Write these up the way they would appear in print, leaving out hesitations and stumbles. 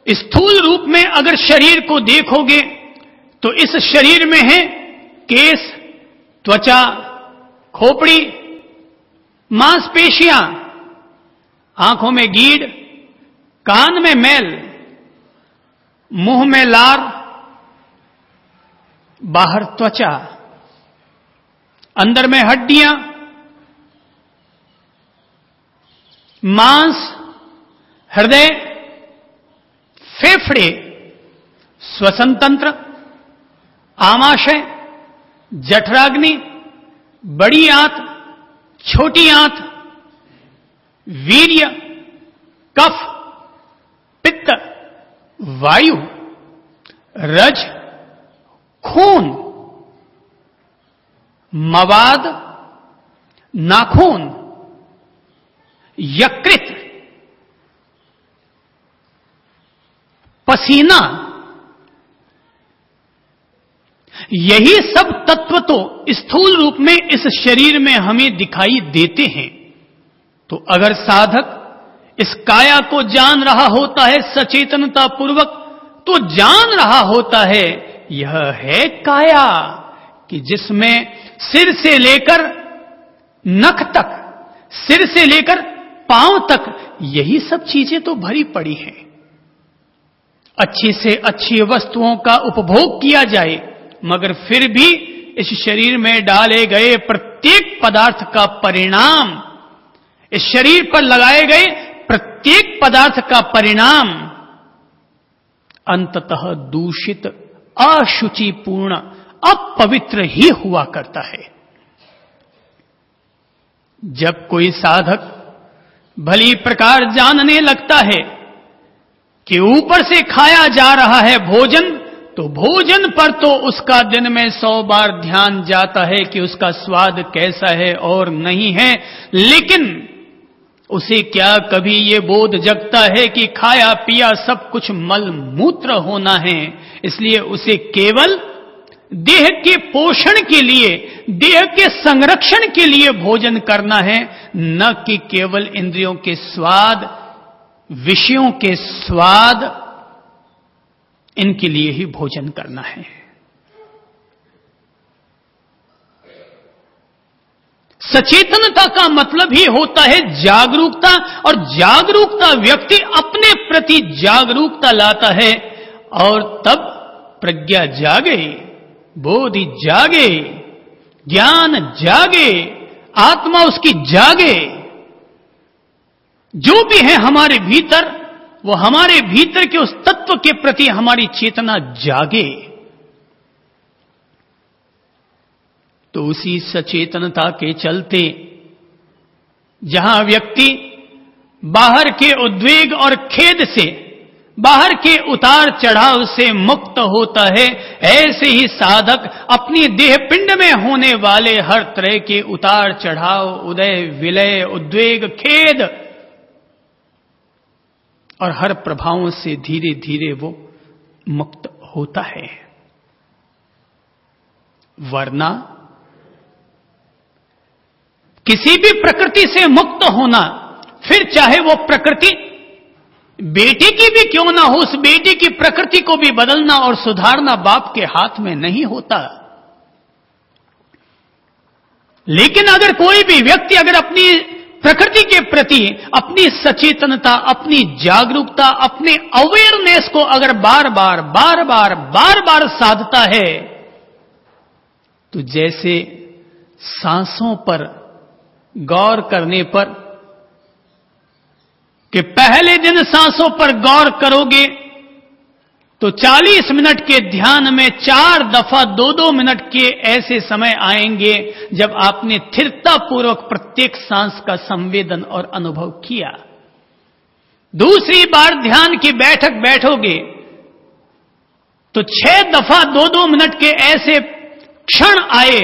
स्थूल रूप में अगर शरीर को देखोगे तो इस शरीर में है केस, त्वचा, खोपड़ी, मांसपेशियां, आंखों में गीड़, कान में मैल, मुंह में लार, बाहर त्वचा, अंदर में हड्डियां, मांस, हृदय, फेफड़े, श्वसन तंत्र, आमाशय, जठराग्नि, बड़ी आंत, छोटी आंत, वीर्य, कफ, पित्त, वायु, रज, खून, मवाद, नाखून, यकृत, पसीना, यही सब तत्व तो स्थूल रूप में इस शरीर में हमें दिखाई देते हैं। तो अगर साधक इस काया को जान रहा होता है सचेतनता पूर्वक, तो जान रहा होता है यह है काया कि जिसमें सिर से लेकर नख तक, सिर से लेकर पांव तक यही सब चीजें तो भरी पड़ी हैं। अच्छी से अच्छी वस्तुओं का उपभोग किया जाए, मगर फिर भी इस शरीर में डाले गए प्रत्येक पदार्थ का परिणाम, इस शरीर पर लगाए गए प्रत्येक पदार्थ का परिणाम अंततः दूषित, अशुचिपूर्ण, अपवित्र ही हुआ करता है। जब कोई साधक भली प्रकार जानने लगता है कि ऊपर से खाया जा रहा है भोजन, तो भोजन पर तो उसका दिन में 100 बार ध्यान जाता है कि उसका स्वाद कैसा है और नहीं है, लेकिन उसे क्या कभी ये बोध जगता है कि खाया पिया सब कुछ मल मूत्र होना है, इसलिए उसे केवल देह के पोषण के लिए, देह के संरक्षण के लिए भोजन करना है, न कि केवल इंद्रियों के स्वाद, विषयों के स्वाद, इनके लिए ही भोजन करना है। सचेतनता का मतलब ही होता है जागरूकता, और जागरूकता व्यक्ति अपने प्रति जागरूकता लाता है, और तब प्रज्ञा जागे, बोधि जागे, ज्ञान जागे, आत्मा उसकी जागे। जो भी है हमारे भीतर, वो हमारे भीतर के उस तत्व के प्रति हमारी चेतना जागे। तो उसी सचेतनता के चलते जहां व्यक्ति बाहर के उद्वेग और खेद से, बाहर के उतार चढ़ाव से मुक्त होता है, ऐसे ही साधक अपनी देह पिंड में होने वाले हर तरह के उतार चढ़ाव, उदय विलय, उद्वेग, खेद और हर प्रभावों से धीरे धीरे वो मुक्त होता है। वरना किसी भी प्रकृति से मुक्त होना, फिर चाहे वो प्रकृति बेटी की भी क्यों ना हो, उस बेटी की प्रकृति को भी बदलना और सुधारना बाप के हाथ में नहीं होता। लेकिन अगर कोई भी व्यक्ति अगर अपनी प्रकृति के प्रति अपनी सचेतनता, अपनी जागरूकता, अपने अवेयरनेस को अगर बार बार साधता है, तो जैसे सांसों पर गौर करने पर, कि पहले दिन सांसों पर गौर करोगे तो 40 मिनट के ध्यान में 4 दफा 2-2 मिनट के ऐसे समय आएंगे जब आपने स्थिरता पूर्वक प्रत्येक सांस का संवेदन और अनुभव किया। दूसरी बार ध्यान की बैठक बैठोगे तो 6 दफा 2-2 मिनट के ऐसे क्षण आए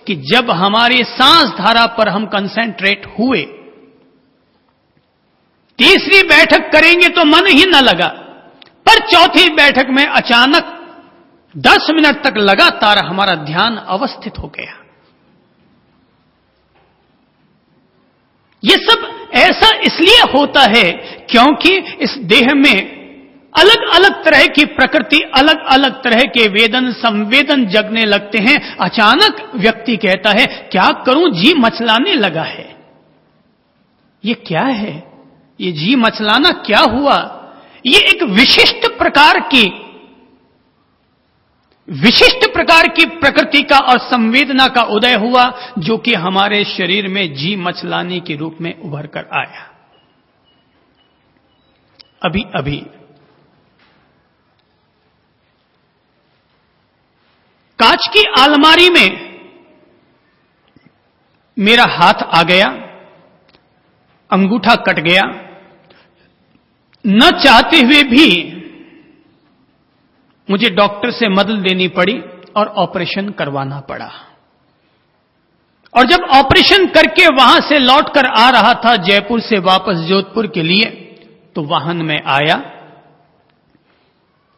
कि जब हमारी सांस धारा पर हम कंसेंट्रेट हुए। तीसरी बैठक करेंगे तो मन ही न लगा, पर चौथी बैठक में अचानक 10 मिनट तक लगातार हमारा ध्यान अवस्थित हो गया। ये सब ऐसा इसलिए होता है क्योंकि इस देह में अलग अलग तरह की प्रकृति, अलग अलग तरह के वेदन संवेदन जगने लगते हैं। अचानक व्यक्ति कहता है, क्या करूं, जी मचलाने लगा है। ये क्या है? ये जी मचलाना क्या हुआ? ये एक विशिष्ट प्रकार की प्रकृति का और संवेदना का उदय हुआ, जो कि हमारे शरीर में जी मचलाने के रूप में उभर कर आया। अभी अभी कांच की अलमारी में मेरा हाथ आ गया, अंगूठा कट गया। न चाहते हुए भी मुझे डॉक्टर से मदद लेनी पड़ी और ऑपरेशन करवाना पड़ा। और जब ऑपरेशन करके वहां से लौटकर आ रहा था जयपुर से वापस जोधपुर के लिए, तो वाहन में आया।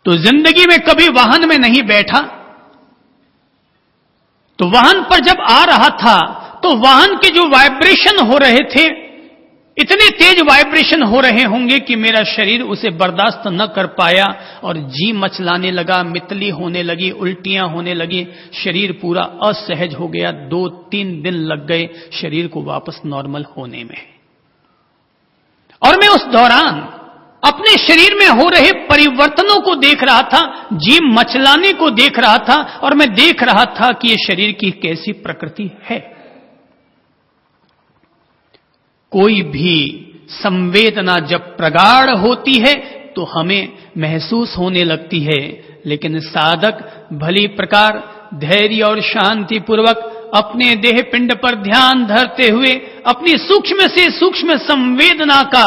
तो जिंदगी में कभी वाहन में नहीं बैठा, तो वाहन पर जब आ रहा था तो वाहन के जो वाइब्रेशन हो रहे थे, इतने तेज वाइब्रेशन हो रहे होंगे कि मेरा शरीर उसे बर्दाश्त न कर पाया और जी मचलाने लगा, मितली होने लगी, उल्टियां होने लगी, शरीर पूरा असहज हो गया। 2-3 दिन लग गए शरीर को वापस नॉर्मल होने में। और मैं उस दौरान अपने शरीर में हो रहे परिवर्तनों को देख रहा था, जी मचलाने को देख रहा था, और मैं देख रहा था कि यह शरीर की कैसी प्रकृति है। कोई भी संवेदना जब प्रगाढ़ होती है तो हमें महसूस होने लगती है, लेकिन साधक भली प्रकार धैर्य और शांति पूर्वक अपने देह पिंड पर ध्यान धरते हुए अपनी सूक्ष्म से सूक्ष्म संवेदना का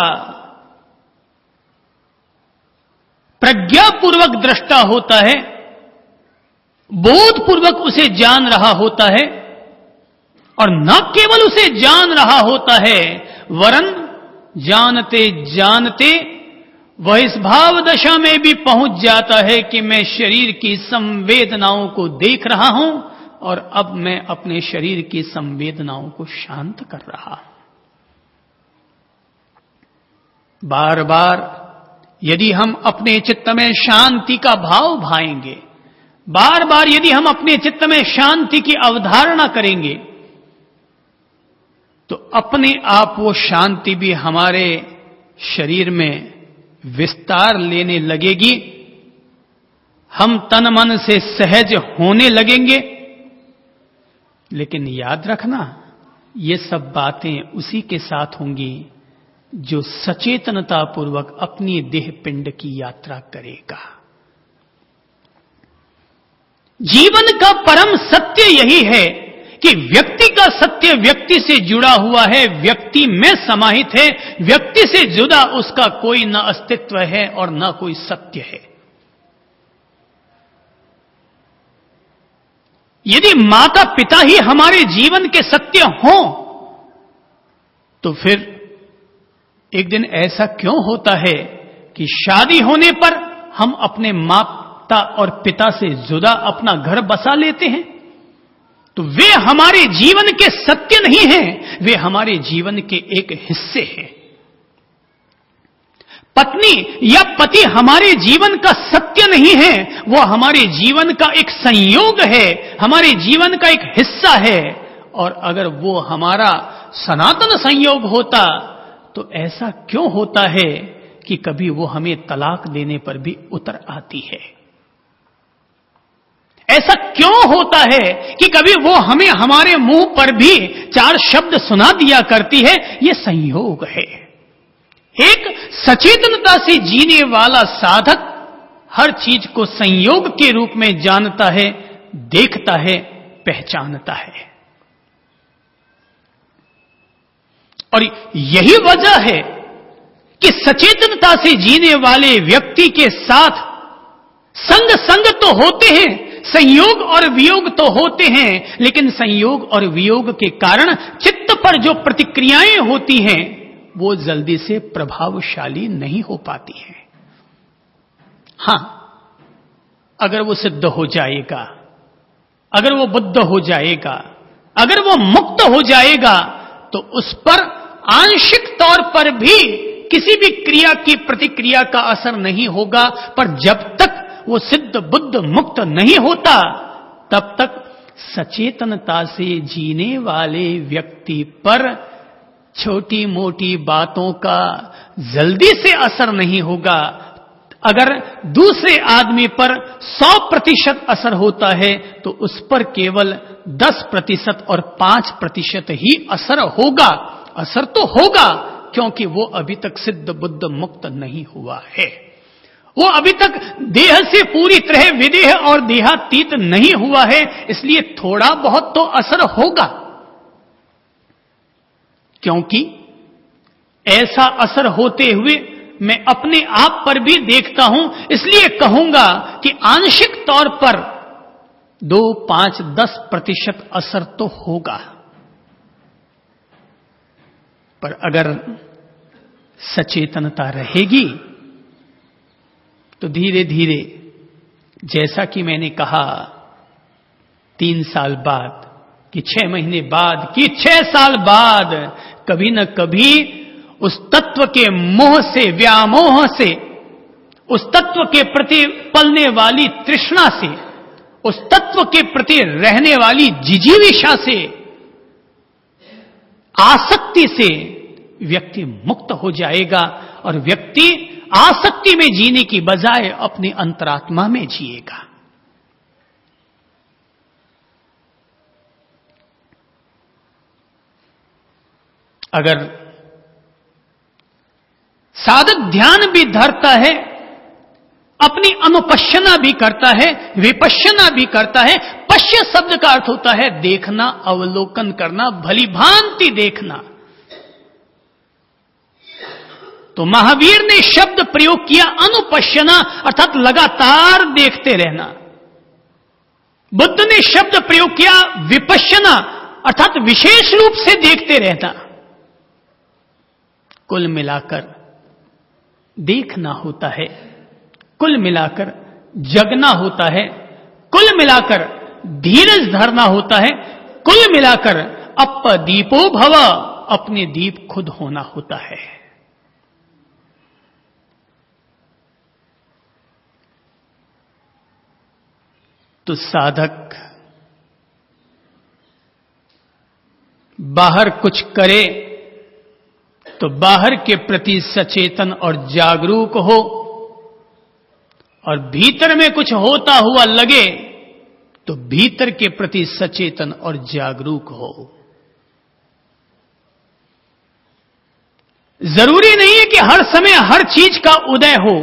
प्रज्ञापूर्वक दृष्टा होता है, बोधपूर्वक उसे जान रहा होता है, और न केवल उसे जान रहा होता है, वरन जानते जानते वह इस भाव दशा में भी पहुंच जाता है कि मैं शरीर की संवेदनाओं को देख रहा हूं और अब मैं अपने शरीर की संवेदनाओं को शांत कर रहा हूं। बार बार यदि हम अपने चित्त में शांति का भाव भाएंगे, बार बार यदि हम अपने चित्त में शांति की अवधारणा करेंगे, तो अपने आप वो शांति भी हमारे शरीर में विस्तार लेने लगेगी। हम तन मन से सहज होने लगेंगे। लेकिन याद रखना, ये सब बातें उसी के साथ होंगी जो सचेतनता पूर्वक अपनी देह पिंड की यात्रा करेगा। जीवन का परम सत्य यही है कि व्यक्ति का सत्य व्यक्ति से जुड़ा हुआ है, व्यक्ति में समाहित है, व्यक्ति से जुदा उसका कोई न अस्तित्व है और न कोई सत्य है। यदि माता पिता ही हमारे जीवन के सत्य हों, तो फिर एक दिन ऐसा क्यों होता है कि शादी होने पर हम अपने माता और पिता से जुदा अपना घर बसा लेते हैं? तो वे हमारे जीवन के सत्य नहीं हैं, वे हमारे जीवन के एक हिस्से हैं। पत्नी या पति हमारे जीवन का सत्य नहीं है, वो हमारे जीवन का एक संयोग है, हमारे जीवन का एक हिस्सा है। और अगर वो हमारा सनातन संयोग होता, तो ऐसा क्यों होता है कि कभी वो हमें तलाक देने पर भी उतर आती है? ऐसा क्यों होता है कि कभी वो हमें हमारे मुंह पर भी 4 शब्द सुना दिया करती है? ये संयोग है। एक सचेतनता से जीने वाला साधक हर चीज को संयोग के रूप में जानता है, देखता है, पहचानता है। और यही वजह है कि सचेतनता से जीने वाले व्यक्ति के साथ संग तो होते हैं, संयोग और वियोग तो होते हैं, लेकिन संयोग और वियोग के कारण चित्त पर जो प्रतिक्रियाएं होती हैं वो जल्दी से प्रभावशाली नहीं हो पाती हैं। हां, अगर वो सिद्ध हो जाएगा, अगर वो बुद्ध हो जाएगा, अगर वो मुक्त हो जाएगा, तो उस पर आंशिक तौर पर भी किसी भी क्रिया की प्रतिक्रिया का असर नहीं होगा, पर जब तक वो सिद्ध बुद्ध मुक्त नहीं होता तब तक सचेतनता से जीने वाले व्यक्ति पर छोटी मोटी बातों का जल्दी से असर नहीं होगा। अगर दूसरे आदमी पर 100% असर होता है तो उस पर केवल 10% और 5% ही असर होगा। असर तो होगा क्योंकि वो अभी तक सिद्ध बुद्ध मुक्त नहीं हुआ है, वो अभी तक देह से पूरी तरह विदेह और देहातीत नहीं हुआ है, इसलिए थोड़ा बहुत तो असर होगा। क्योंकि ऐसा असर होते हुए मैं अपने आप पर भी देखता हूं, इसलिए कहूंगा कि आंशिक तौर पर 2, 5, 10% असर तो होगा। पर अगर सचेतनता रहेगी तो धीरे धीरे, जैसा कि मैंने कहा, 3 साल बाद कि 6 महीने बाद कि 6 साल बाद कभी न कभी उस तत्व के मोह से, व्यामोह से, उस तत्व के प्रति पलने वाली तृष्णा से, उस तत्व के प्रति रहने वाली जिजीविषा से, आसक्ति से व्यक्ति मुक्त हो जाएगा और व्यक्ति आसक्ति में जीने की बजाय अपनी अंतरात्मा में जिएगा। अगर साधक ध्यान भी धरता है, अपनी अनुपश्यना भी करता है, विपश्यना भी करता है। पश्य शब्द का अर्थ होता है देखना, अवलोकन करना, भली भांति देखना। तो महावीर ने शब्द प्रयोग किया अनुपश्यना, अर्थात लगातार देखते रहना। बुद्ध ने शब्द प्रयोग किया विपश्यना, अर्थात विशेष रूप से देखते रहना। कुल मिलाकर देखना होता है, कुल मिलाकर जगना होता है, कुल मिलाकर धीरज धरना होता है, कुल मिलाकर अपदीपो भव, अपने दीप खुद होना होता है। तो साधक बाहर कुछ करे तो बाहर के प्रति सचेतन और जागरूक हो, और भीतर में कुछ होता हुआ लगे तो भीतर के प्रति सचेतन और जागरूक हो। जरूरी नहीं है कि हर समय हर चीज का उदय हो।